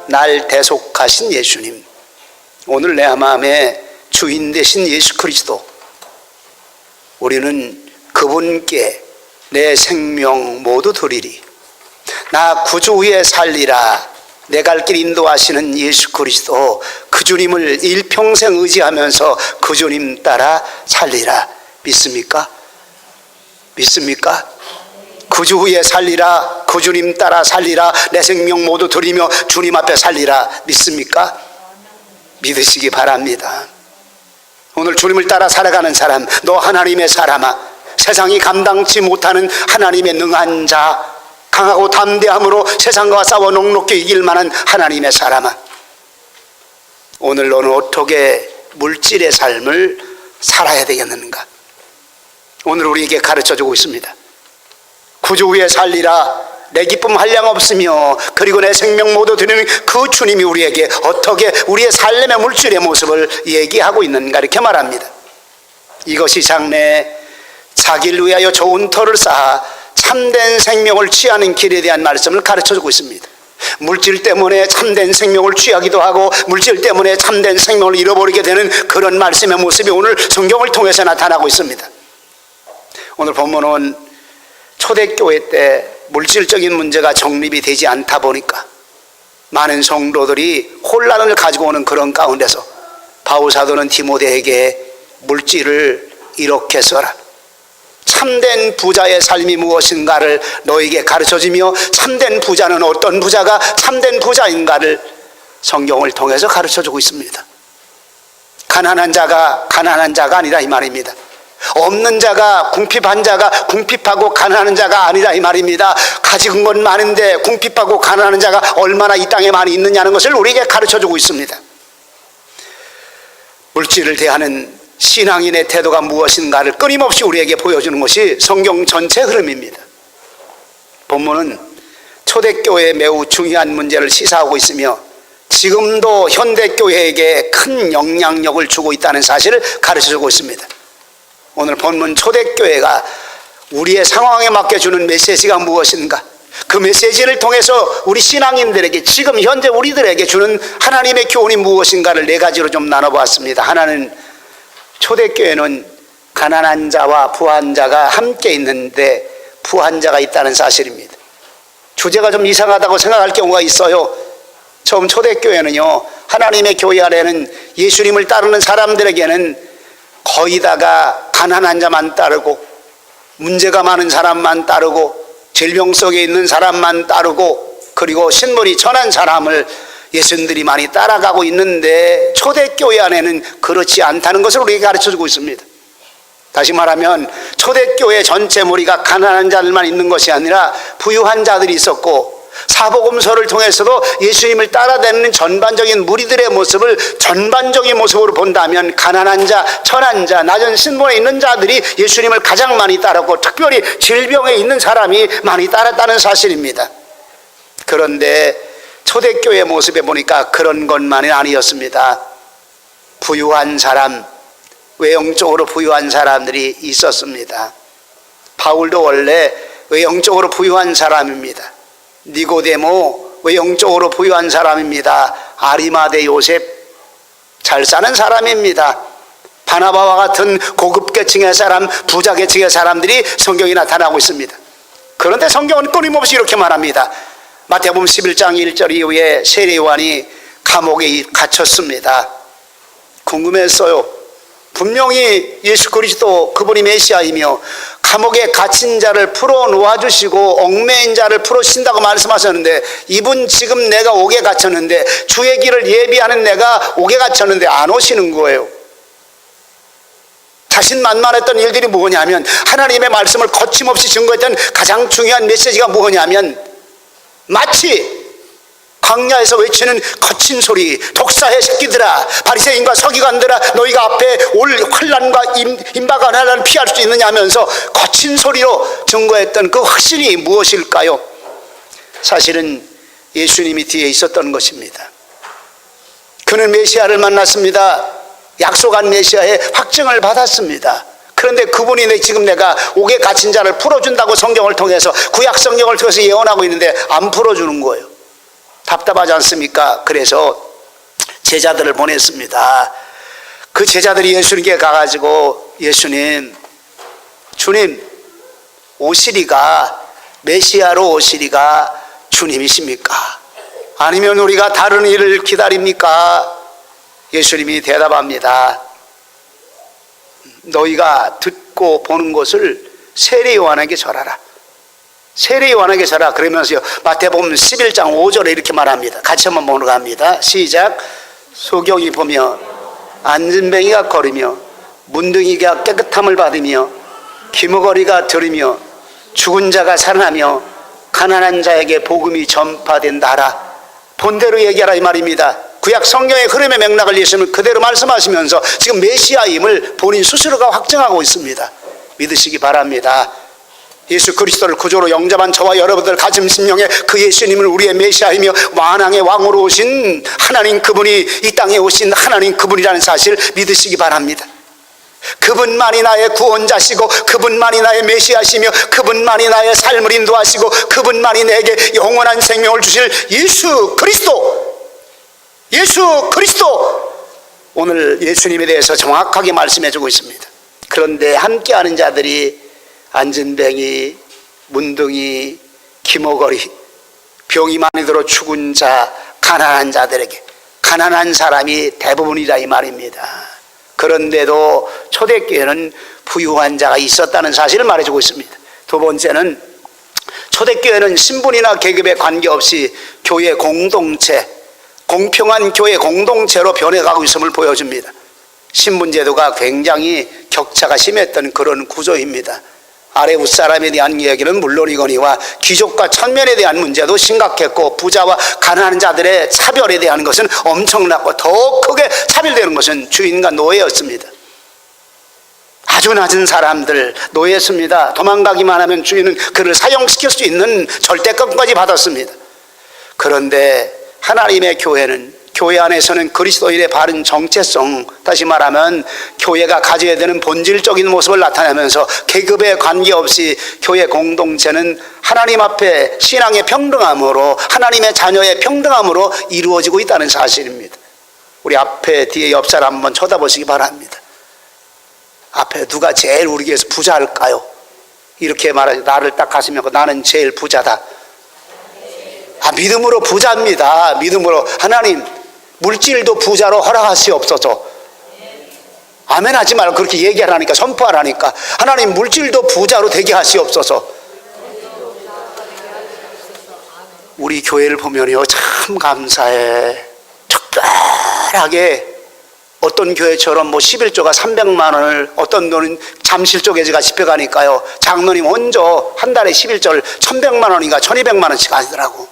날 대속하신 예수님, 오늘 내 마음의 주인 되신 예수 그리스도, 우리는 그분께 내 생명 모두 드리리. 나 구주 위에 살리라. 내 갈 길 인도하시는 예수 그리스도, 그 주님을 일평생 의지하면서 그 주님 따라 살리라. 믿습니까? 믿습니까? 구주 위에 살리라. 그 주님 따라 살리라. 내 생명 모두 드리며 주님 앞에 살리라. 믿습니까? 믿으시기 바랍니다. 오늘 주님을 따라 살아가는 사람, 너 하나님의 사람아, 세상이 감당치 못하는 하나님의 능한 자, 강하고 담대함으로 세상과 싸워 넉넉히 이길 만한 하나님의 사람아, 오늘 너는 어떻게 물질의 삶을 살아야 되겠는가? 오늘 우리에게 가르쳐주고 있습니다. 구주 위에 살리라. 내 기쁨 한량 없으며 그리고 내 생명 모두 드리는 그 주님이 우리에게 어떻게 우리의 삶의 물질의 모습을 얘기하고 있는가, 이렇게 말합니다. 이것이 장래 자기를 위하여 좋은 터를 쌓아 참된 생명을 취하는 길에 대한 말씀을 가르쳐주고 있습니다. 물질 때문에 참된 생명을 취하기도 하고 물질 때문에 참된 생명을 잃어버리게 되는 그런 말씀의 모습이 오늘 성경을 통해서 나타나고 있습니다. 오늘 본문은 초대교회 때 물질적인 문제가 정립이 되지 않다 보니까 많은 성도들이 혼란을 가지고 오는 그런 가운데서 바울 사도는 디모데에게 물질을 이렇게 써라. 참된 부자의 삶이 무엇인가를 너에게 가르쳐주며 참된 부자는 어떤 부자가 참된 부자인가를 성경을 통해서 가르쳐주고 있습니다. 가난한 자가 아니라 이 말입니다. 없는 자가, 궁핍한 자가 궁핍하고 가난한 자가 아니라 이 말입니다. 가진 건 많은데 궁핍하고 가난한 자가 얼마나 이 땅에 많이 있느냐는 것을 우리에게 가르쳐주고 있습니다. 물질을 대하는 신앙인의 태도가 무엇인가를 끊임없이 우리에게 보여주는 것이 성경 전체 흐름입니다. 본문은 초대교회에 매우 중요한 문제를 시사하고 있으며 지금도 현대교회에게 큰 영향력을 주고 있다는 사실을 가르쳐주고 있습니다. 오늘 본문 초대교회가 우리의 상황에 맡겨주는 메시지가 무엇인가, 그 메시지를 통해서 우리 신앙인들에게 지금 현재 우리들에게 주는 하나님의 교훈이 무엇인가를 네 가지로 좀 나눠보았습니다. 하나는 초대교회는 가난한 자와 부한 자가 함께 있는데 부한 자가 있다는 사실입니다. 주제가 좀 이상하다고 생각할 경우가 있어요. 처음 초대교회는요, 하나님의 교회 안에는 예수님을 따르는 사람들에게는 거의 다가 가난한 자만 따르고 문제가 많은 사람만 따르고 질병 속에 있는 사람만 따르고 그리고 신분이 천한 사람을 예수님들이 많이 따라가고 있는데 초대교회 안에는 그렇지 않다는 것을 우리에게 가르쳐주고 있습니다. 다시 말하면 초대교회 전체 무리가 가난한 자들만 있는 것이 아니라 부유한 자들이 있었고 사복음서를 통해서도 예수님을 따라다니는 전반적인 무리들의 모습을 전반적인 모습으로 본다면 가난한 자, 천한 자, 낮은 신분에 있는 자들이 예수님을 가장 많이 따랐고 특별히 질병에 있는 사람이 많이 따랐다는 사실입니다. 그런데 초대교회 모습에 보니까 그런 것만이 아니었습니다. 부유한 사람, 외형적으로 부유한 사람들이 있었습니다. 바울도 원래 외형적으로 부유한 사람입니다. 니고데모 외형적으로 부유한 사람입니다. 아리마대 요셉 잘 사는 사람입니다. 바나바와 같은 고급 계층의 사람, 부자 계층의 사람들이 성경에 나타나고 있습니다. 그런데 성경은 끊임없이 이렇게 말합니다. 마태복음 11장 1절 이후에 세례요한이 감옥에 갇혔습니다. 궁금했어요. 분명히 예수 그리스도 그분이 메시아이며 감옥에 갇힌 자를 풀어 놓아주시고 얽매인 자를 풀어주신다고 말씀하셨는데 이분 지금 내가 옥에 갇혔는데 주의 길을 예비하는 내가 옥에 갇혔는데 안 오시는 거예요. 자신만만했던 일들이 뭐냐면 하나님의 말씀을 거침없이 증거했던 가장 중요한 메시지가 뭐냐면 마치 광야에서 외치는 거친 소리, 독사의 새끼들아, 바리새인과 서기관들아, 너희가 앞에 올 환난과 임박한 환난을 피할 수 있느냐 하면서 거친 소리로 증거했던 그 확신이 무엇일까요? 사실은 예수님이 뒤에 있었던 것입니다. 그는 메시아를 만났습니다. 약속한 메시아의 확증을 받았습니다. 그런데 그분이 지금 내가 옥에 갇힌 자를 풀어준다고 성경을 통해서 구약 성경을 통해서 예언하고 있는데 안 풀어주는 거예요. 답답하지 않습니까? 그래서 제자들을 보냈습니다. 그 제자들이 예수님께 가가지고 예수님, 주님 오시리가 메시아로 오시리가 주님이십니까? 아니면 우리가 다른 일을 기다립니까? 예수님이 대답합니다. 너희가 듣고 보는 것을 세례 요한에게 전하라. 세례 요한에게 전하라. 그러면서요 마태복음 11장 5절에 이렇게 말합니다. 같이 한번 보러 갑니다. 시작. 소경이 보며 안진뱅이가 걸으며 문둥이가 깨끗함을 받으며 기머거리가 들으며 죽은 자가 살아나며 가난한 자에게 복음이 전파된다라. 본대로 얘기하라 이 말입니다. 구약 성경의 흐름의 맥락을 예수님은 그대로 말씀하시면서 지금 메시아임을 본인 스스로가 확증하고 있습니다. 믿으시기 바랍니다. 예수 그리스도를 구조로 영접한 저와 여러분들 가슴 심령에 그 예수님을 우리의 메시아이며 만왕의 왕으로 오신 하나님, 그분이 이 땅에 오신 하나님 그분이라는 사실 믿으시기 바랍니다. 그분만이 나의 구원자시고 그분만이 나의 메시아시며 그분만이 나의 삶을 인도하시고 그분만이 내게 영원한 생명을 주실 예수 그리스도, 예수 그리스도. 오늘 예수님에 대해서 정확하게 말씀해 주고 있습니다. 그런데 함께하는 자들이 안진뱅이, 문둥이, 기모거리, 병이 많이 들어 죽은 자, 가난한 자들에게, 가난한 사람이 대부분이라 이 말입니다. 그런데도 초대교회는 부유한 자가 있었다는 사실을 말해주고 있습니다. 두 번째는 초대교회는 신분이나 계급에 관계없이 교회 공동체, 공평한 교회 공동체로 변해가고 있음을 보여줍니다. 신분제도가 굉장히 격차가 심했던 그런 구조입니다. 아래 윗사람에 대한 이야기는 물론이거니와 귀족과 천면에 대한 문제도 심각했고 부자와 가난한 자들의 차별에 대한 것은 엄청났고 더 크게 차별되는 것은 주인과 노예였습니다. 아주 낮은 사람들 노예였습니다. 도망가기만 하면 주인은 그를 사형시킬 수 있는 절대권까지 받았습니다. 그런데 하나님의 교회는, 교회 안에서는 그리스도인의 바른 정체성, 다시 말하면 교회가 가져야 되는 본질적인 모습을 나타내면서 계급에 관계없이 교회 공동체는 하나님 앞에 신앙의 평등함으로, 하나님의 자녀의 평등함으로 이루어지고 있다는 사실입니다. 우리 앞에 뒤에 옆 사람 한번 쳐다보시기 바랍니다. 앞에 누가 제일 우리 교회에서 부자일까요? 이렇게 말하죠. 나를 딱 가시면 나는 제일 부자다. 믿음으로 부자입니다. 믿음으로. 하나님 물질도 부자로 허락하시옵소서. 아멘 하지 말고 그렇게 얘기하라니까, 선포하라니까. 하나님 물질도 부자로 되게 하시옵소서. 우리 교회를 보면요 참 감사해. 특별하게 어떤 교회처럼 11조가 300만 원을, 어떤 돈은 잠실쪽에가 집회가니까요 장로님 먼저 한 달에 11조를 1100만 원인가 1200만 원씩 하시더라고.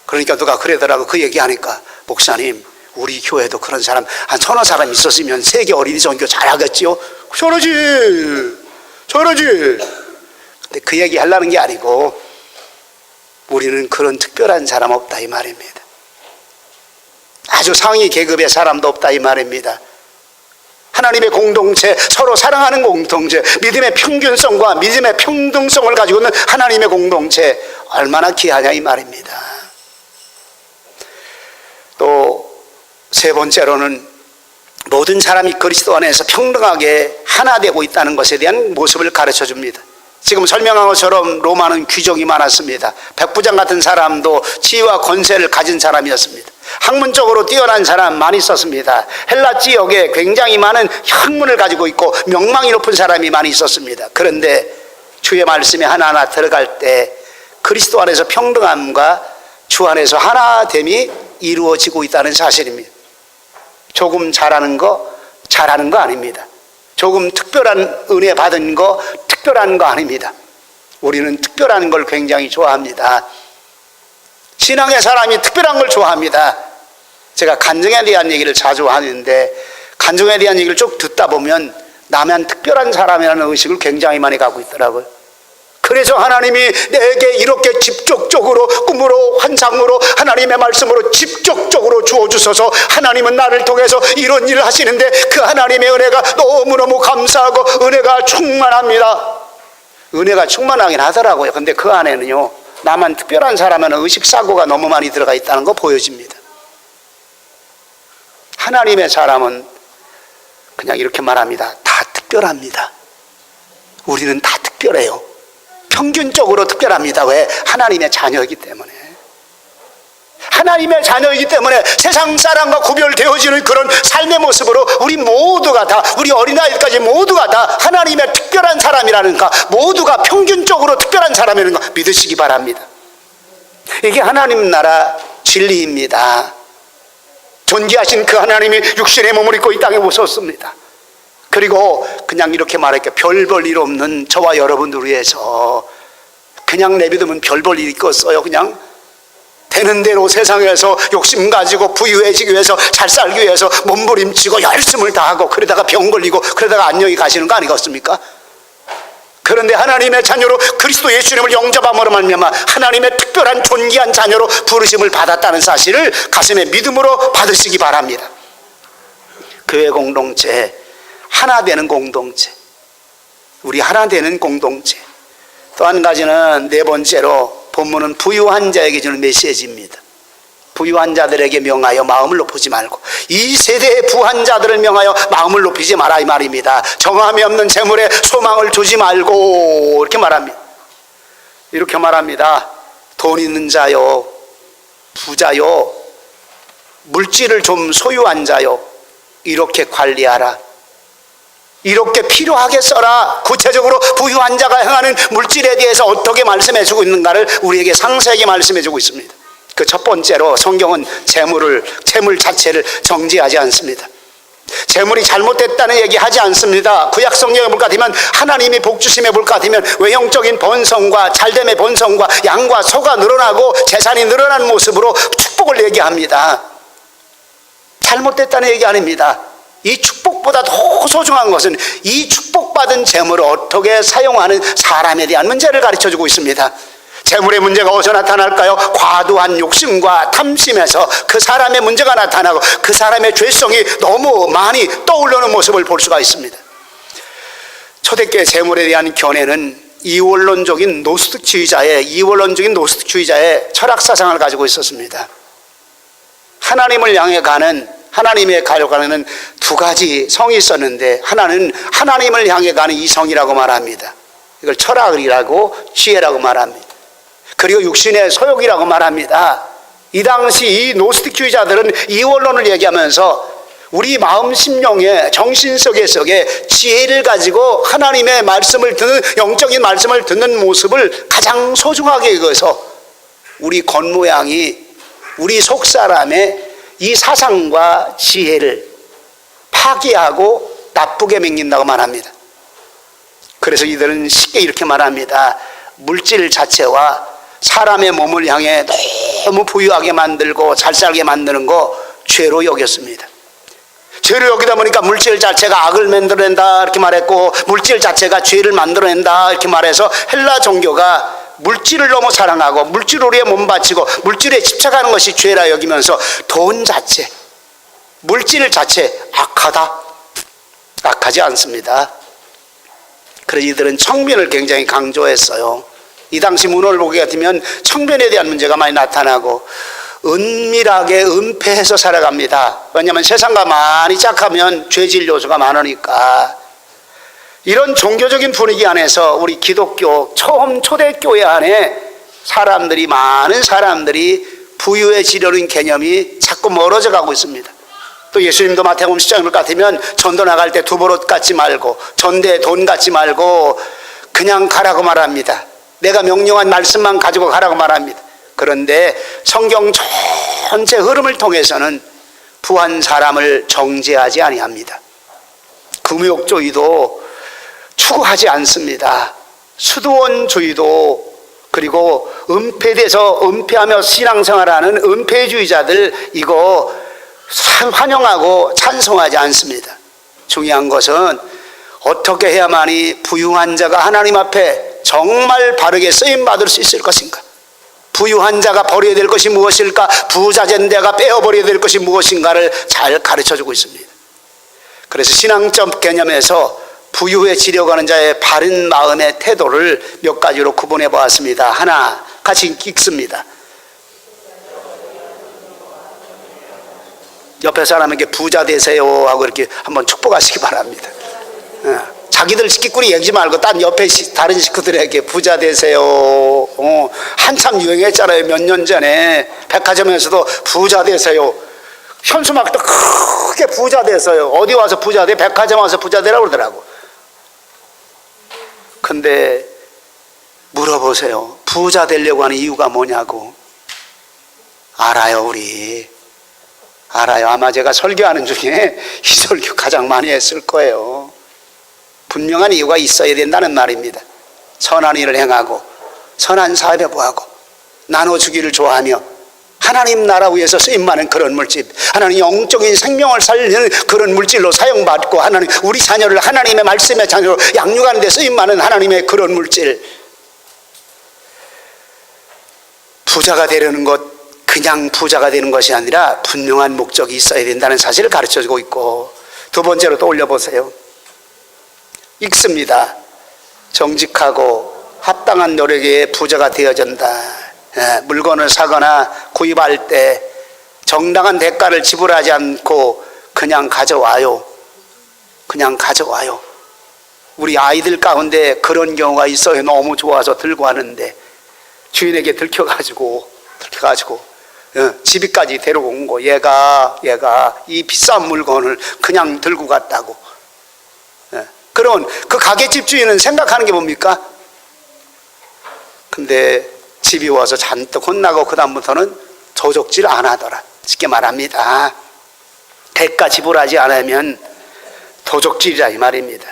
그러니까 누가 그러더라고. 그 얘기하니까 목사님 우리 교회도 그런 사람 한 1000여 사람 있었으면 세계 어린이 전교 잘하겠지요? 저러지. 근데 그 얘기 하려는 게 아니고 우리는 그런 특별한 사람 없다 이 말입니다. 아주 상위 계급의 사람도 없다 이 말입니다. 하나님의 공동체, 서로 사랑하는 공동체, 믿음의 평균성과 믿음의 평등성을 가지고 있는 하나님의 공동체, 얼마나 귀하냐 이 말입니다. 또 세 번째로는 모든 사람이 그리스도 안에서 평등하게 하나 되고 있다는 것에 대한 모습을 가르쳐 줍니다. 지금 설명한 것처럼 로마는 귀족이 많았습니다. 백부장 같은 사람도 지위와 권세를 가진 사람이었습니다. 학문적으로 뛰어난 사람 많이 있었습니다. 헬라 지역에 굉장히 많은 학문을 가지고 있고 명망이 높은 사람이 많이 있었습니다. 그런데 주의 말씀에 하나하나 들어갈 때 그리스도 안에서 평등함과 주 안에서 하나됨이 이루어지고 있다는 사실입니다. 조금 잘하는 거 아닙니다. 조금 특별한 은혜 받은 거 특별한 거 아닙니다. 우리는 특별한 걸 굉장히 좋아합니다. 신앙의 사람이 특별한 걸 좋아합니다. 제가 간증에 대한 얘기를 자주 하는데 간증에 대한 얘기를 쭉 듣다 보면 나만 특별한 사람이라는 의식을 굉장히 많이 갖고 있더라고요. 그래서 하나님이 내게 이렇게 직접적으로 꿈으로 환상으로 하나님의 말씀으로 직접적으로 주어주셔서 하나님은 나를 통해서 이런 일을 하시는데 그 하나님의 은혜가 너무너무 감사하고 은혜가 충만합니다. 은혜가 충만하긴 하더라고요. 근데 그 안에는요 나만 특별한 사람은 의식사고가 너무 많이 들어가 있다는 거 보여집니다. 하나님의 사람은 그냥 이렇게 말합니다. 다 특별합니다. 우리는 다 특별해요. 평균적으로 특별합니다. 왜? 하나님의 자녀이기 때문에. 하나님의 자녀이기 때문에 세상 사람과 구별되어지는 그런 삶의 모습으로 우리 모두가 다, 우리 어린아이까지 모두가 다 하나님의 특별한 사람이라는가, 모두가 평균적으로 특별한 사람이라는 거 믿으시기 바랍니다. 이게 하나님 나라 진리입니다. 존귀하신 그 하나님이 육신의 몸을 입고 이 땅에 오셨습니다. 그리고 그냥 이렇게 말할게요. 별 볼 일 없는 저와 여러분들 위해서 그냥 내비두면 별 볼 일 있겠어요. 그냥 되는 대로 세상에서 욕심 가지고 부유해지기 위해서, 잘 살기 위해서 몸부림치고 열심을 다하고 그러다가 병 걸리고 그러다가 안녕히 가시는 거 아니겠습니까? 그런데 하나님의 자녀로 그리스도 예수님을 영접함으로 말미암아 하나님의 특별한 존귀한 자녀로 부르심을 받았다는 사실을 가슴에 믿음으로 받으시기 바랍니다. 교회 공동체, 하나 되는 공동체, 우리 하나 되는 공동체. 또 한 가지는 네 번째로 본문은 부유한 자에게 주는 메시지입니다. 부유한 자들에게 명하여 마음을 높이지 말고, 이 세대의 부한 자들을 명하여 마음을 높이지 마라 이 말입니다. 정함이 없는 재물에 소망을 두지 말고 이렇게 말합니다. 이렇게 말합니다. 돈 있는 자요, 부자요, 물질을 좀 소유한 자요, 이렇게 관리하라. 이렇게 필요하게 써라. 구체적으로 부유한 자가 행하는 물질에 대해서 어떻게 말씀해주고 있는가를 우리에게 상세하게 말씀해주고 있습니다. 그 첫 번째로 성경은 재물 자체를 정죄하지 않습니다. 재물이 잘못됐다는 얘기 하지 않습니다. 구약 성경에 볼 것 같으면, 하나님이 복 주심에 볼 것 같으면 외형적인 번성과 잘됨의 번성과 양과 소가 늘어나고 재산이 늘어난 모습으로 축복을 얘기합니다. 잘못됐다는 얘기 아닙니다. 이 축복보다 더 소중한 것은 이 축복받은 재물을 어떻게 사용하는 사람에 대한 문제를 가르쳐주고 있습니다. 재물의 문제가 어디서 나타날까요? 과도한 욕심과 탐심에서 그 사람의 문제가 나타나고 그 사람의 죄성이 너무 많이 떠오르는 모습을 볼 수가 있습니다. 초대교회 재물에 대한 견해는 이원론적인 노스틱주의자의 철학사상을 가지고 있었습니다. 하나님을 향해 가는, 하나님의 가려가는 두 가지 성이 있었는데, 하나는 하나님을 향해 가는 이 성이라고 말합니다. 이걸 철학이라고 지혜라고 말합니다. 그리고 육신의 소욕이라고 말합니다. 이 당시 이 노스틱주의자들은 이원론을 얘기하면서 우리 마음 심령의 정신 속에 지혜를 가지고 하나님의 말씀을 듣는, 영적인 말씀을 듣는 모습을 가장 소중하게 여겨서 우리 겉모양이, 우리 속사람의 이 사상과 지혜를 파괴하고 나쁘게 맹긴다고 말합니다. 그래서 이들은 쉽게 이렇게 말합니다. 물질 자체와 사람의 몸을 향해 너무 부유하게 만들고 잘 살게 만드는 거 죄로 여겼습니다. 죄로 여기다 보니까 물질 자체가 악을 만들어낸다 이렇게 말했고, 물질 자체가 죄를 만들어낸다 이렇게 말해서 헬라 종교가 물질을 너무 사랑하고 물질 우리의 몸 바치고 물질에 집착하는 것이 죄라 여기면서 돈 자체, 물질 자체 악하다? 악하지 않습니다. 그래서 이들은 청변을 굉장히 강조했어요. 이 당시 문헌을 보게 같으면 청변에 대한 문제가 많이 나타나고 은밀하게 은폐해서 살아갑니다. 왜냐하면 세상과 많이 짝하면 죄질 요소가 많으니까. 이런 종교적인 분위기 안에서 우리 기독교 처음 초대교회 안에 많은 사람들이 부유해지려는 개념이 자꾸 멀어져 가고 있습니다. 또 예수님도 마태복음 10장을 같으면 전도 나갈 때 두버릇 갖지 말고, 전대에 돈 갖지 말고 그냥 가라고 말합니다. 내가 명령한 말씀만 가지고 가라고 말합니다. 그런데 성경 전체 흐름을 통해서는 부한 사람을 정죄하지 아니합니다. 금욕주의도 추구하지 않습니다. 수도원주의도, 그리고 은폐하며 신앙생활하는 은폐주의자들, 이거 환영하고 찬송하지 않습니다. 중요한 것은 어떻게 해야만이 부유한 자가 하나님 앞에 정말 바르게 쓰임받을 수 있을 것인가? 부유한 자가 버려야 될 것이 무엇일까? 부자된 자가 빼어버려야 될 것이 무엇인가를 잘 가르쳐주고 있습니다. 그래서 신앙적 개념에서 부유해지려고 하는 자의 바른 마음의 태도를 몇 가지로 구분해 보았습니다. 하나, 같이 읽습니다. 옆에 사람에게 부자 되세요 하고 이렇게 한번 축복하시기 바랍니다. 자기들 식구끼리 얘기지 말고 딴 옆에 다른 식구들에게 부자 되세요. 한참 유행했잖아요. 몇 년 전에 백화점에서도 부자 되세요. 현수막도 크게 부자 되세요. 어디 와서 부자 돼? 백화점 와서 부자 되라고 그러더라고. 근데 물어보세요. 부자 되려고 하는 이유가 뭐냐고. 알아요, 우리. 알아요. 아마 제가 설교하는 중에 이 설교 가장 많이 했을 거예요. 분명한 이유가 있어야 된다는 말입니다. 선한 일을 행하고 선한 사업에 부하고 나눠주기를 좋아하며 하나님 나라 위해서 쓰임받는 그런 물질, 하나님 영적인 생명을 살리는 그런 물질로 사용받고 하나님 우리 자녀를 하나님의 말씀의 자녀로 양육하는 데 쓰임받는 하나님의 그런 물질. 부자가 되려는 것, 그냥 부자가 되는 것이 아니라 분명한 목적이 있어야 된다는 사실을 가르쳐주고 있고, 두 번째로 또 올려보세요. 읽습니다. 정직하고 합당한 노력에 부자가 되어진다. 물건을 사거나 구입할 때 정당한 대가를 지불하지 않고 그냥 가져와요. 그냥 가져와요. 우리 아이들 가운데 그런 경우가 있어요. 너무 좋아서 들고 왔는데 주인에게 들켜가지고 집에까지 데리고 온 거. 얘가 이 비싼 물건을 그냥 들고 갔다고. 그런 그 가게집 주인은 생각하는 게 뭡니까? 근데 집이 와서 잔뜩 혼나고 그 다음부터는 도적질 안 하더라. 쉽게 말합니다. 대가 지불하지 않으면 도적질이라 이 말입니다.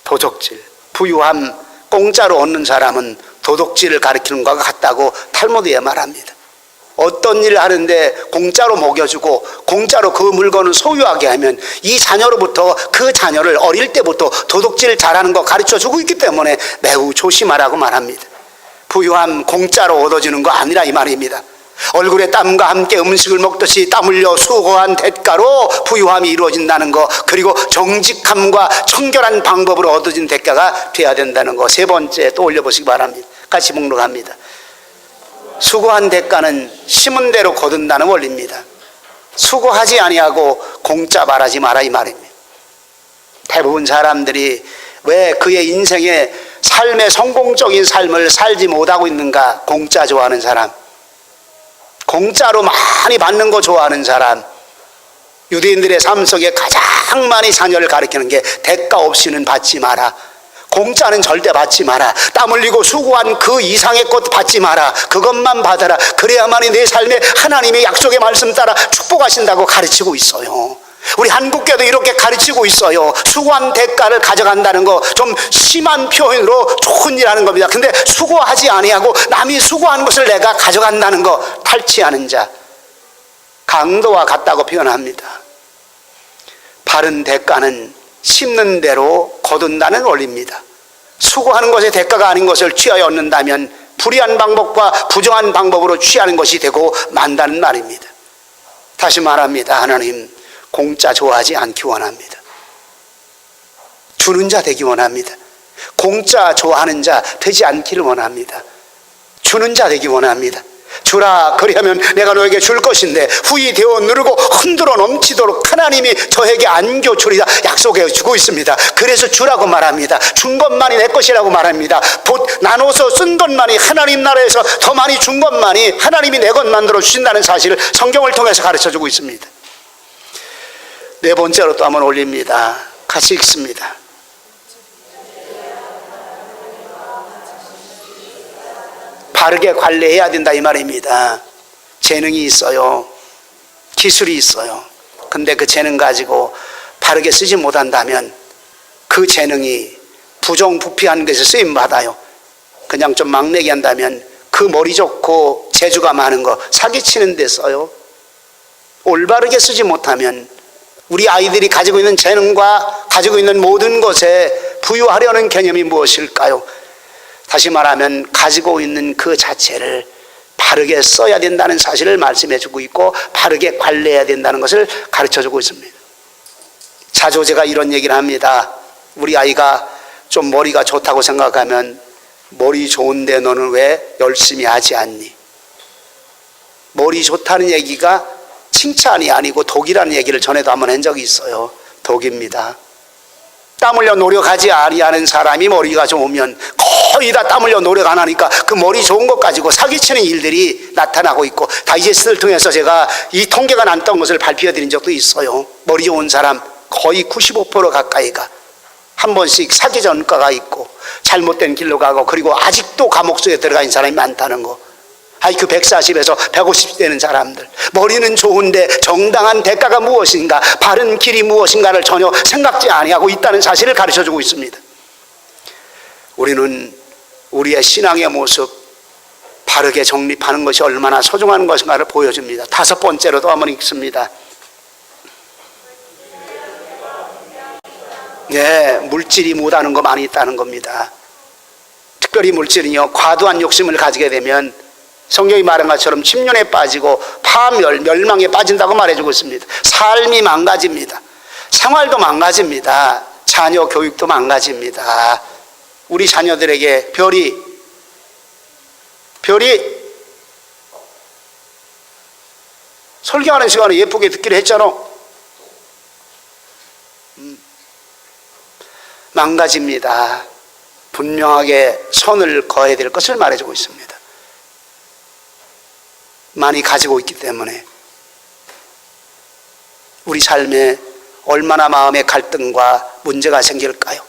도적질. 부유함 공짜로 얻는 사람은 도둑질을 가리키는 것과 같다고 탈무드에 말합니다. 어떤 일을 하는데 공짜로 먹여주고 공짜로 그 물건을 소유하게 하면 이 자녀로부터 그 자녀를 어릴 때부터 도둑질 잘하는 거 가르쳐주고 있기 때문에 매우 조심하라고 말합니다. 부유함 공짜로 얻어지는 거 아니라 이 말입니다. 얼굴에 땀과 함께 음식을 먹듯이 땀 흘려 수고한 대가로 부유함이 이루어진다는 거, 그리고 정직함과 청결한 방법으로 얻어진 대가가 돼야 된다는 거. 세 번째 또 올려보시기 바랍니다. 같이 목록합니다. 수고한 대가는 심은 대로 거둔다는 원리입니다. 수고하지 아니하고 공짜 말하지 마라 이 말입니다. 대부분 사람들이 왜 그의 인생에 삶의 성공적인 삶을 살지 못하고 있는가? 공짜 좋아하는 사람, 공짜로 많이 받는 거 좋아하는 사람. 유대인들의 삶 속에 가장 많이 자녀를 가르치는 게 대가 없이는 받지 마라. 공짜는 절대 받지 마라. 땀 흘리고 수고한 그 이상의 것 받지 마라. 그것만 받아라. 그래야만이 내 삶에 하나님의 약속의 말씀 따라 축복하신다고 가르치고 있어요. 우리 한국교도 이렇게 가르치고 있어요. 수고한 대가를 가져간다는 거 좀 심한 표현으로 좋은 일 하는 겁니다. 근데 수고하지 아니하고 남이 수고한 것을 내가 가져간다는 거, 탈취하는 자, 강도와 같다고 표현합니다. 바른 대가는 심는 대로 거둔다는 원리입니다. 수고하는 것의 대가가 아닌 것을 취하여 얻는다면 불의한 방법과 부정한 방법으로 취하는 것이 되고 만다는 말입니다. 다시 말합니다. 하나님 공짜 좋아하지 않기 원합니다. 주는 자 되기 원합니다. 공짜 좋아하는 자 되지 않기를 원합니다. 주는 자 되기 원합니다. 주라, 그리하면 내가 너에게 줄 것인데 후히 되어 누르고 흔들어 넘치도록 하나님이 저에게 안겨주리라 약속해 주고 있습니다. 그래서 주라고 말합니다. 준 것만이 내 것이라고 말합니다. 곧 나눠서 쓴 것만이 하나님 나라에서 더 많이 준 것만이 하나님이 내 것 만들어 주신다는 사실을 성경을 통해서 가르쳐주고 있습니다. 네 번째로 또 한번 올립니다. 같이 읽습니다. 바르게 관리해야 된다 이 말입니다. 재능이 있어요. 기술이 있어요. 근데 그 재능 가지고 바르게 쓰지 못한다면 그 재능이 부정부패한 것에 쓰임받아요. 그냥 좀 막내기 한다면 그 머리 좋고 재주가 많은 거 사기치는 데 써요. 올바르게 쓰지 못하면 우리 아이들이 가지고 있는 재능과 가지고 있는 모든 것에 부유하려는 개념이 무엇일까요? 다시 말하면 가지고 있는 그 자체를 바르게 써야 된다는 사실을 말씀해 주고 있고 바르게 관리해야 된다는 것을 가르쳐 주고 있습니다. 자주 제가 이런 얘기를 합니다. 우리 아이가 좀 머리가 좋다고 생각하면 머리 좋은데 너는 왜 열심히 하지 않니? 머리 좋다는 얘기가 칭찬이 아니고 독이라는 얘기를 전에도 한번 한 적이 있어요. 독입니다. 땀 흘려 노력하지 아니하는 사람이 머리가 좋으면 거의 다 땀 흘려 노력 안 하니까 그 머리 좋은 것 가지고 사기치는 일들이 나타나고 있고, 다이제스트를 통해서 제가 이 통계가 났던 것을 발표해 드린 적도 있어요. 머리 좋은 사람 거의 95% 가까이가 한 번씩 사기 전과가 있고 잘못된 길로 가고, 그리고 아직도 감옥 속에 들어가 있는 사람이 많다는 거. IQ 140에서 150 되는 사람들, 머리는 좋은데 정당한 대가가 무엇인가, 바른 길이 무엇인가를 전혀 생각지 아니하고 있다는 사실을 가르쳐주고 있습니다. 우리는 우리의 신앙의 모습 바르게 정립하는 것이 얼마나 소중한 것인가를 보여줍니다. 다섯 번째로도 한번 읽습니다. 네, 물질이 못하는 거 많이 있다는 겁니다. 특별히 물질은요, 과도한 욕심을 가지게 되면 성경이 말한 것처럼 침륜에 빠지고 멸망에 빠진다고 말해주고 있습니다. 삶이 망가집니다. 생활도 망가집니다. 자녀 교육도 망가집니다. 우리 자녀들에게 별이 설교하는 시간에 예쁘게 듣기로 했잖아. 망가집니다. 분명하게 선을 그어야 될 것을 말해주고 있습니다. 많이 가지고 있기 때문에 우리 삶에 얼마나 마음의 갈등과 문제가 생길까요?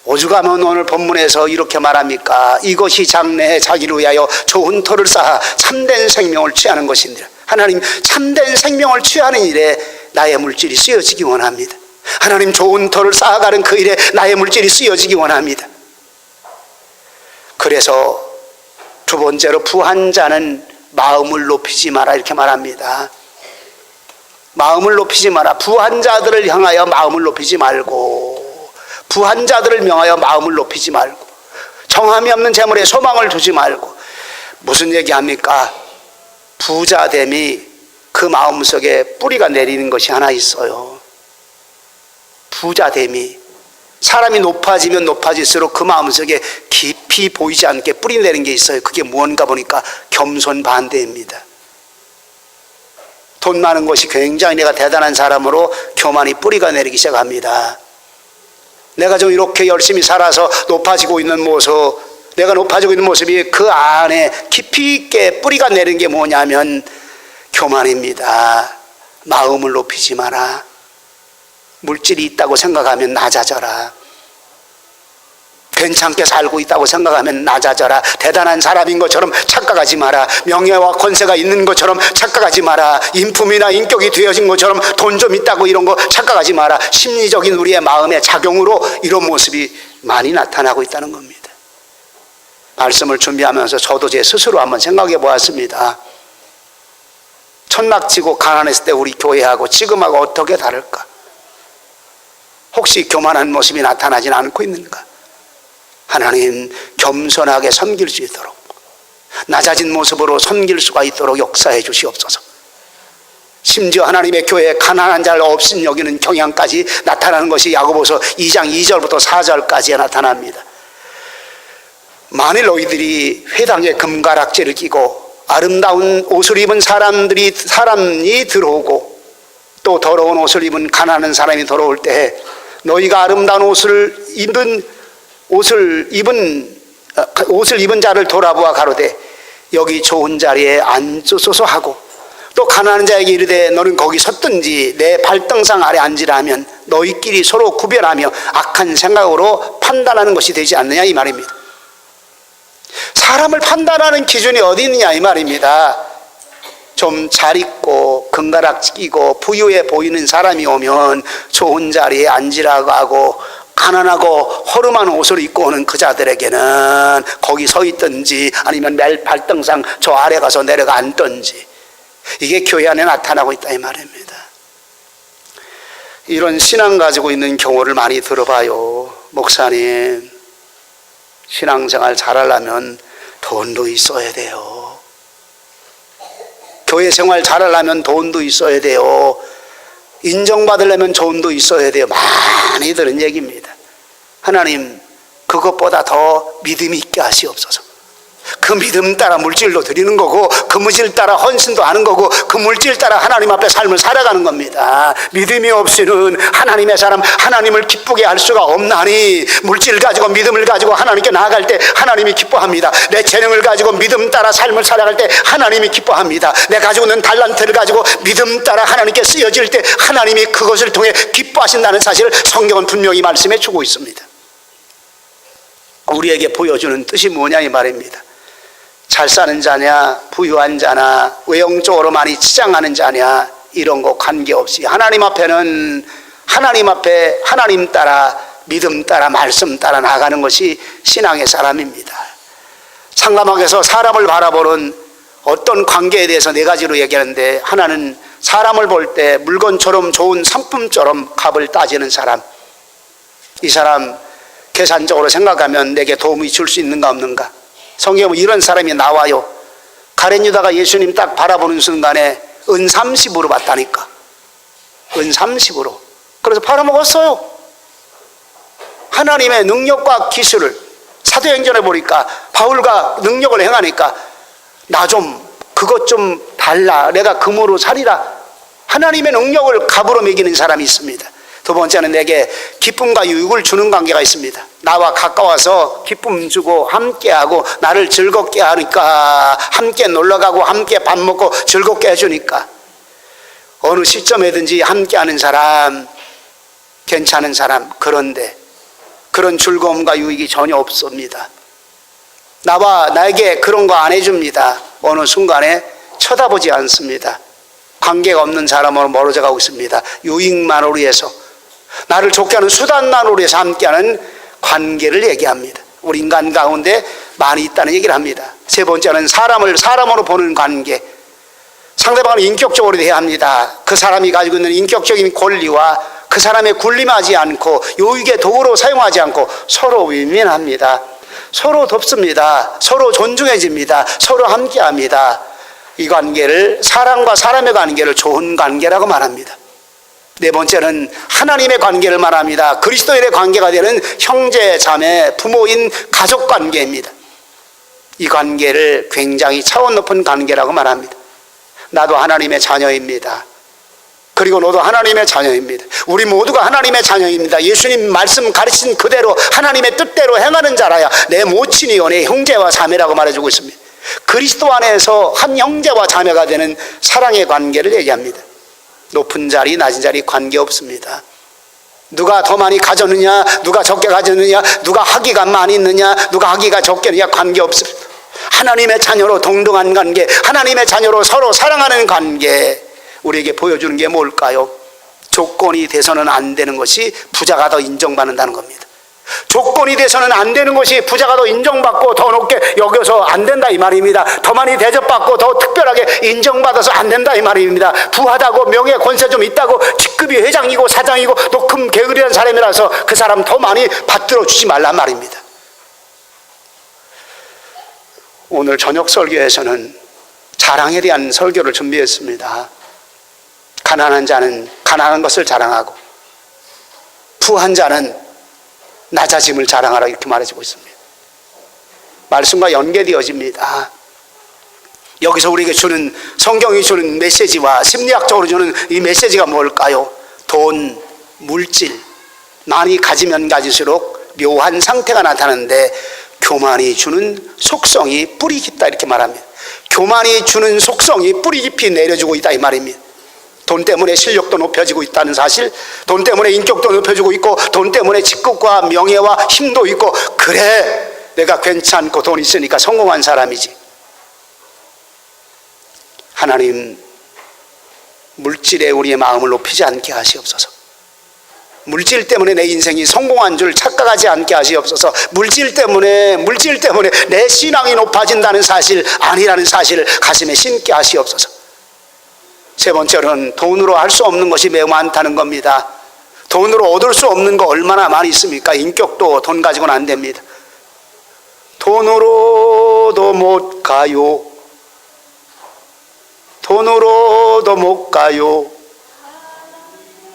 오죽하면 오늘 본문에서 이렇게 말합니까? 이것이 장래에 자기를 위하여 좋은 터를 쌓아 참된 생명을 취하는 것인데, 하나님, 참된 생명을 취하는 일에 나의 물질이 쓰여지기 원합니다. 하나님, 좋은 터를 쌓아가는 그 일에 나의 물질이 쓰여지기 원합니다. 그래서 두 번째로, 부한 자는 마음을 높이지 마라, 이렇게 말합니다. 마음을 높이지 마라. 부한 자들을 향하여 마음을 높이지 말고, 부한 자들을 명하여 마음을 높이지 말고, 정함이 없는 재물에 소망을 두지 말고. 무슨 얘기합니까? 부자됨이 그 마음속에 뿌리가 내리는 것이 하나 있어요. 부자됨이, 사람이 높아지면 높아질수록 그 마음속에 깊이 보이지 않게 뿌리 내리는 게 있어요. 그게 무언가 보니까 겸손 반대입니다. 돈 많은 것이 굉장히 내가 대단한 사람으로 교만이 뿌리가 내리기 시작합니다. 내가 좀 이렇게 열심히 살아서 높아지고 있는 모습, 내가 높아지고 있는 모습이 그 안에 깊이 있게 뿌리가 내리는 게 뭐냐면 교만입니다. 마음을 높이지 마라. 물질이 있다고 생각하면 낮아져라. 괜찮게 살고 있다고 생각하면 낮아져라. 대단한 사람인 것처럼 착각하지 마라. 명예와 권세가 있는 것처럼 착각하지 마라. 인품이나 인격이 되어진 것처럼 돈 좀 있다고 이런 거 착각하지 마라. 심리적인 우리의 마음의 작용으로 이런 모습이 많이 나타나고 있다는 겁니다. 말씀을 준비하면서 저도 제 스스로 한번 생각해 보았습니다. 천막치고 가난했을 때 우리 교회하고 지금하고 어떻게 다를까? 혹시 교만한 모습이 나타나진 않고 있는가? 하나님, 겸손하게 섬길 수 있도록, 낮아진 모습으로 섬길 수가 있도록 역사해 주시옵소서. 심지어 하나님의 교회에 가난한 자를 없인 여기는 경향까지 나타나는 것이 야고보서 2장 2절부터 4절까지에 나타납니다. 만일 너희들이 회당에 금가락지를 끼고 아름다운 옷을 입은 사람이 들어오고 또 더러운 옷을 입은 가난한 사람이 들어올 때 너희가 아름다운 옷을 입은 자를 돌아보아 가로되 여기 좋은 자리에 앉으소서 하고, 또 가난한 자에게 이르되 너는 거기 섰든지 내 발등상 아래 앉으라 하면 너희끼리 서로 구별하며 악한 생각으로 판단하는 것이 되지 않느냐, 이 말입니다. 사람을 판단하는 기준이 어디 있느냐, 이 말입니다. 좀 잘 입고 금가락 끼고 부유해 보이는 사람이 오면 좋은 자리에 앉으라고 하고, 가난하고 허름한 옷을 입고 오는 그 자들에게는 거기 서 있든지 아니면 매일 발등상 저 아래 가서 내려가 앉든지, 이게 교회 안에 나타나고 있다, 이 말입니다. 이런 신앙 가지고 있는 경우를 많이 들어봐요. 목사님, 신앙생활 잘하려면 돈도 있어야 돼요. 교회 생활 잘하려면 돈도 있어야 돼요. 인정받으려면 돈도 있어야 돼요. 많이 들은 얘기입니다. 하나님, 그것보다 더 믿음이 있게 하시옵소서. 그 믿음 따라 물질도 드리는 거고, 그 물질 따라 헌신도 하는 거고, 그 물질 따라 하나님 앞에 삶을 살아가는 겁니다. 믿음이 없이는 하나님의 사람, 하나님을 기쁘게 할 수가 없나니, 물질 가지고 믿음을 가지고 하나님께 나아갈 때 하나님이 기뻐합니다. 내 재능을 가지고 믿음 따라 삶을 살아갈 때 하나님이 기뻐합니다. 내 가지고 있는 달란트를 가지고 믿음 따라 하나님께 쓰여질 때 하나님이 그것을 통해 기뻐하신다는 사실을 성경은 분명히 말씀해 주고 있습니다. 우리에게 보여주는 뜻이 뭐냐 이 말입니다. 잘 사는 자냐, 부유한 자나, 외형적으로 많이 치장하는 자냐, 이런 거 관계없이 하나님 앞에는 하나님 앞에 하나님 따라 믿음 따라 말씀 따라 나가는 것이 신앙의 사람입니다. 상가막에서 사람을 바라보는 어떤 관계에 대해서 네 가지로 얘기하는데, 하나는 사람을 볼 때 물건처럼 좋은 상품처럼 값을 따지는 사람. 이 사람 계산적으로 생각하면 내게 도움이 줄 수 있는가 없는가. 성경에 이런 사람이 나와요. 가룟 유다가 예수님 딱 바라보는 순간에 은 30으로 봤다니까. 은 30으로. 그래서 팔아먹었어요. 하나님의 능력과 기술을 사도행전에 보니까 바울과 능력을 행하니까 나 좀 그것 좀 달라, 내가 금으로 살이라. 하나님의 능력을 값으로 매기는 사람이 있습니다. 두 번째는 내게 기쁨과 유익을 주는 관계가 있습니다. 나와 가까워서 기쁨 주고 함께하고 나를 즐겁게 하니까, 함께 놀러가고 함께 밥 먹고 즐겁게 해주니까 어느 시점에든지 함께하는 사람, 괜찮은 사람. 그런데 그런 즐거움과 유익이 전혀 없습니다. 나에게 그런 거 안 해줍니다. 어느 순간에 쳐다보지 않습니다. 관계가 없는 사람으로 멀어져 가고 있습니다. 유익만으로 위해서, 나를 좋게 하는 수단만으로 위해서 함께하는 관계를 얘기합니다. 우리 인간 가운데 많이 있다는 얘기를 합니다. 세 번째는 사람을 사람으로 보는 관계. 상대방을 인격적으로 대합니다. 그 사람이 가지고 있는 인격적인 권리와 그 사람의 군림하지 않고 유익의 도구로 사용하지 않고 서로 윈윈합니다. 서로 돕습니다. 서로 존중해집니다. 서로 함께합니다. 이 관계를, 사람과 사람의 관계를 좋은 관계라고 말합니다. 네 번째는 하나님의 관계를 말합니다. 그리스도인의 관계가 되는 형제, 자매, 부모인 가족 관계입니다. 이 관계를 굉장히 차원 높은 관계라고 말합니다. 나도 하나님의 자녀입니다. 그리고 너도 하나님의 자녀입니다. 우리 모두가 하나님의 자녀입니다. 예수님 말씀 가르친 그대로 하나님의 뜻대로 행하는 자라야 내 모친이요 내 형제와 자매라고 말해주고 있습니다. 그리스도 안에서 한 형제와 자매가 되는 사랑의 관계를 얘기합니다. 높은 자리, 낮은 자리 관계없습니다. 누가 더 많이 가졌느냐, 누가 적게 가졌느냐, 누가 학위가 많이 있느냐, 누가 학위가 적게 있느냐, 관계없습니다. 하나님의 자녀로 동등한 관계, 하나님의 자녀로 서로 사랑하는 관계, 우리에게 보여주는 게 뭘까요? 조건이 돼서는 안 되는 것이 부자가 더 인정받는다는 겁니다. 조건이 돼서는 안 되는 것이 부자가 더 인정받고 더 높게 여겨서 안 된다 이 말입니다. 더 많이 대접받고 더 특별하게 인정받아서 안 된다 이 말입니다. 부하다고 명예 권세 좀 있다고 직급이 회장이고 사장이고 높은 계급이라는 사람이라서 그 사람 더 많이 받들어 주지 말란 말입니다. 오늘 저녁 설교에서는 자랑에 대한 설교를 준비했습니다. 가난한 자는 가난한 것을 자랑하고 부한 자는 낮아짐을 자랑하라, 이렇게 말해주고 있습니다. 말씀과 연계되어집니다. 여기서 우리에게 주는, 성경이 주는 메시지와 심리학적으로 주는 이 메시지가 뭘까요? 돈, 물질, 많이 가지면 가질수록 묘한 상태가 나타나는데 교만이 주는 속성이 뿌리 깊다, 이렇게 말합니다. 교만이 주는 속성이 뿌리 깊이 내려주고 있다 이 말입니다. 돈 때문에 실력도 높여지고 있다는 사실, 돈 때문에 인격도 높여지고 있고, 돈 때문에 직급과 명예와 힘도 있고, 그래 내가 괜찮고 돈 있으니까 성공한 사람이지. 하나님, 물질에 우리의 마음을 높이지 않게 하시옵소서. 물질 때문에 내 인생이 성공한 줄 착각하지 않게 하시옵소서. 물질 때문에 내 신앙이 높아진다는 사실 아니라는 사실을 가슴에 심게 하시옵소서. 세 번째로는 돈으로 할 수 없는 것이 매우 많다는 겁니다. 돈으로 얻을 수 없는 거 얼마나 많이 있습니까? 인격도 돈 가지고는 안 됩니다. 돈으로도 못 가요. 돈으로도 못 가요.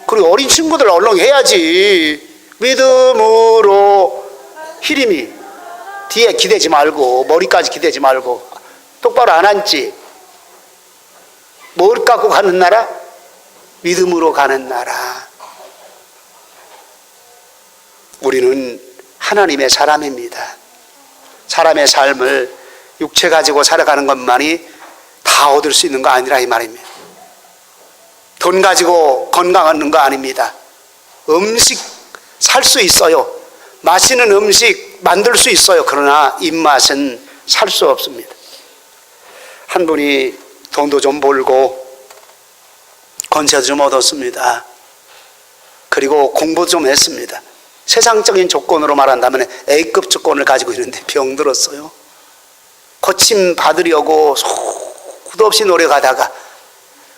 그리고 어린 친구들 얼른 해야지. 믿음으로 히림이 뒤에 기대지 말고 머리까지 기대지 말고 똑바로 안 앉지. 뭘 갖고 가는 나라? 믿음으로 가는 나라. 우리는 하나님의 사람입니다. 사람의 삶을 육체 가지고 살아가는 것만이 다 얻을 수 있는 거 아니라 이 말입니다. 돈 가지고 건강하는 거 아닙니다. 음식 살 수 있어요. 맛있는 음식 만들 수 있어요. 그러나 입맛은 살 수 없습니다. 한 분이 돈도 좀 벌고 권세도 좀 얻었습니다. 그리고 공부 좀 했습니다. 세상적인 조건으로 말한다면 A급 조건을 가지고 있는데 병들었어요. 고침 받으려고 수도 없이 노력하다가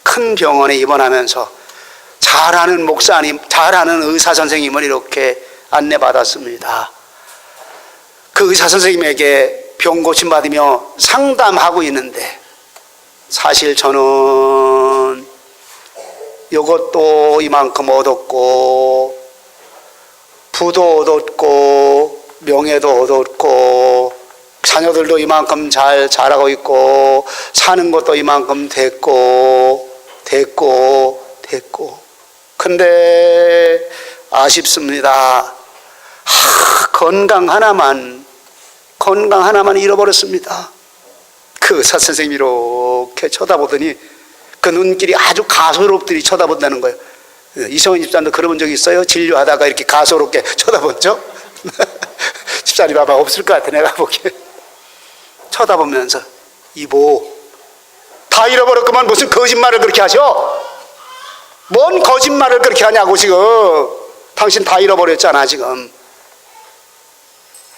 큰 병원에 입원하면서 잘하는 목사님, 잘하는 의사 선생님을 이렇게 안내받았습니다. 그 의사 선생님에게 병 고침 받으며 상담하고 있는데 사실 저는 이것도 이만큼 얻었고 부도 얻었고 명예도 얻었고 자녀들도 이만큼 잘 자라고 있고 사는 것도 이만큼 됐고 근데 아쉽습니다. 건강 하나만 잃어버렸습니다. 그 의사 선생님이 이렇게 쳐다보더니 그 눈길이 아주 가소롭들이 쳐다본다는 거예요. 이성은 집사님도 그런 적이 있어요? 진료하다가 이렇게 가소롭게 쳐다본 적? 집사님 아마 없을 것 같아. 내가 보기에 쳐다보면서 이보 다 잃어버렸구만. 무슨 거짓말을 그렇게 하셔? 뭔 거짓말을 그렇게 하냐고. 지금 당신 다 잃어버렸잖아. 지금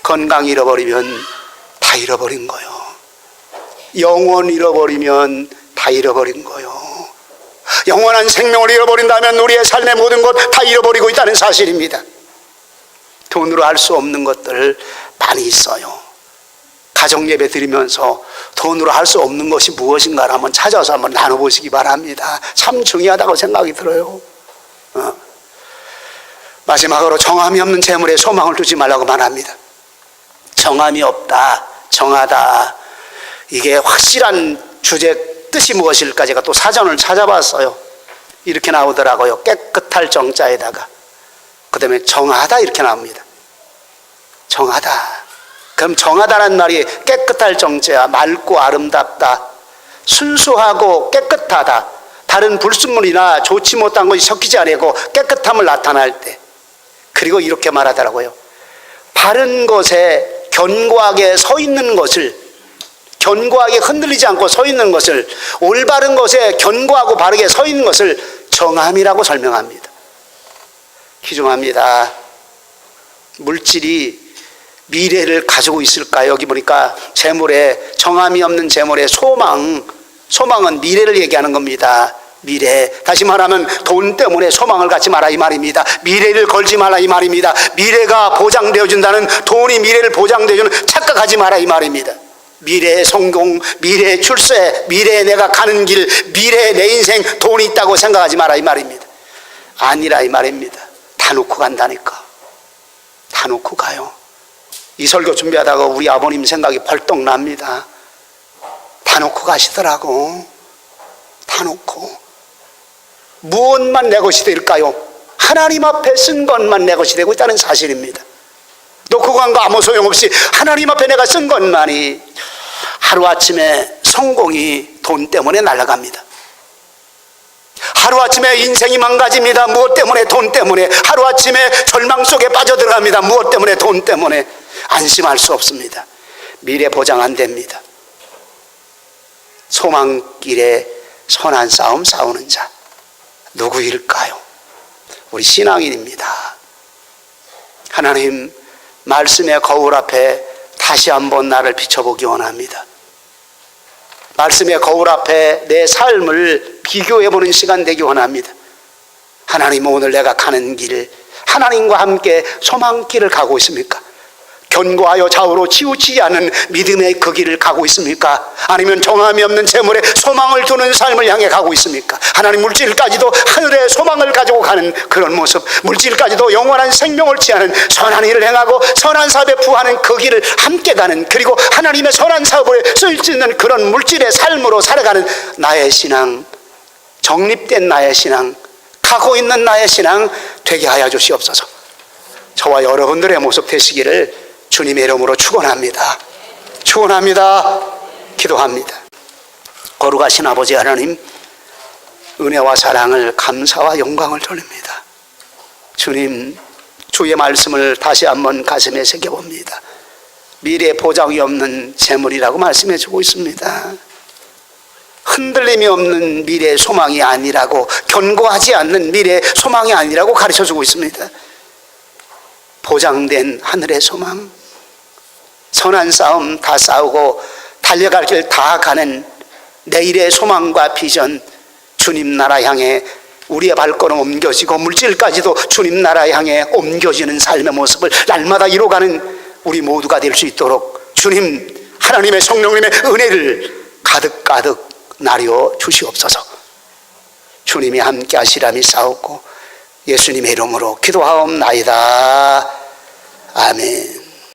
건강 잃어버리면 다 잃어버린 거요. 영혼 잃어버리면 다 잃어버린 거요. 영원한 생명을 잃어버린다면 우리의 삶의 모든 것 다 잃어버리고 있다는 사실입니다. 돈으로 할 수 없는 것들 많이 있어요. 가정 예배 드리면서 돈으로 할 수 없는 것이 무엇인가를 한번 찾아서 한번 나눠보시기 바랍니다. 참 중요하다고 생각이 들어요. 마지막으로 정함이 없는 재물에 소망을 두지 말라고 말합니다. 정함이 없다, 정하다, 이게 확실한 주제 뜻이 무엇일까 제가 또 사전을 찾아봤어요. 이렇게 나오더라고요. 깨끗할 정자에다가 그 다음에 정하다 이렇게 나옵니다. 정하다. 그럼 정하다는 말이 깨끗할 정자야. 맑고 아름답다, 순수하고 깨끗하다, 다른 불순물이나 좋지 못한 것이 섞이지 않고 깨끗함을 나타날 때. 그리고 이렇게 말하더라고요. 바른 것에 견고하게 서 있는 것을, 견고하게 흔들리지 않고 서 있는 것을, 올바른 것에 견고하고 바르게 서 있는 것을 정함이라고 설명합니다. 귀중합니다. 물질이 미래를 가지고 있을까요? 여기 보니까 재물에, 정함이 없는 재물에 소망은 미래를 얘기하는 겁니다. 미래. 다시 말하면 돈 때문에 소망을 갖지 마라 이 말입니다. 미래를 걸지 마라 이 말입니다. 미래가 보장되어 준다는, 돈이 미래를 보장되어 주는 착각하지 마라 이 말입니다. 미래의 성공, 미래의 출세, 미래에 내가 가는 길, 미래에 내 인생 돈이 있다고 생각하지 마라 이 말입니다. 아니라 이 말입니다. 다 놓고 간다니까. 다 놓고 가요. 이 설교 준비하다가 우리 아버님 생각이 벌떡 납니다. 다 놓고 가시더라고. 다 놓고. 무엇만 내 것이 될까요? 하나님 앞에 쓴 것만 내 것이 되고 있다는 사실입니다. 놓고 간 거 아무 소용없이 하나님 앞에 내가 쓴 것만이, 하루아침에 성공이 돈 때문에 날아갑니다. 하루아침에 인생이 망가집니다. 무엇 때문에? 돈 때문에. 하루아침에 절망 속에 빠져들어갑니다. 무엇 때문에? 돈 때문에. 안심할 수 없습니다. 미래 보장 안 됩니다. 소망길에 선한 싸움 싸우는 자 누구일까요? 우리 신앙인입니다. 하나님 말씀의 거울 앞에 다시 한번 나를 비춰보기 원합니다. 말씀의 거울 앞에 내 삶을 비교해보는 시간 되기 원합니다. 하나님, 오늘 내가 가는 길, 하나님과 함께 소망길을 가고 있습니까? 견고하여 좌우로 치우치지 않은 믿음의 그 길을 가고 있습니까? 아니면 정함이 없는 재물에 소망을 두는 삶을 향해 가고 있습니까? 하나님 물질까지도 하늘의 소망을 가지고 가는 그런 모습, 물질까지도 영원한 생명을 취하는 선한 일을 행하고 선한 사업에 부하는 그 길을 함께 가는, 그리고 하나님의 선한 사업을 쓸 수 있는 그런 물질의 삶으로 살아가는 나의 신앙, 정립된 나의 신앙, 가고 있는 나의 신앙 되게 하여 주시옵소서. 저와 여러분들의 모습 되시기를 주님의 이름으로 축원합니다. 축원합니다. 기도합니다. 거룩하신 아버지 하나님, 은혜와 사랑을, 감사와 영광을 돌립니다. 주님, 주의 말씀을 다시 한번 가슴에 새겨봅니다. 미래 보장이 없는 재물이라고 말씀해 주고 있습니다. 흔들림이 없는 미래 소망이 아니라고, 견고하지 않는 미래 소망이 아니라고 가르쳐 주고 있습니다. 보장된 하늘의 소망, 선한 싸움 다 싸우고 달려갈 길 다 가는 내일의 소망과 비전, 주님 나라 향해 우리의 발걸음 옮겨지고 물질까지도 주님 나라 향해 옮겨지는 삶의 모습을 날마다 이뤄가는 우리 모두가 될 수 있도록 주님 하나님의 성령님의 은혜를 가득가득 나려 주시옵소서. 주님이 함께 하시라 믿사옵고 예수님의 이름으로 기도하옵나이다. 아멘.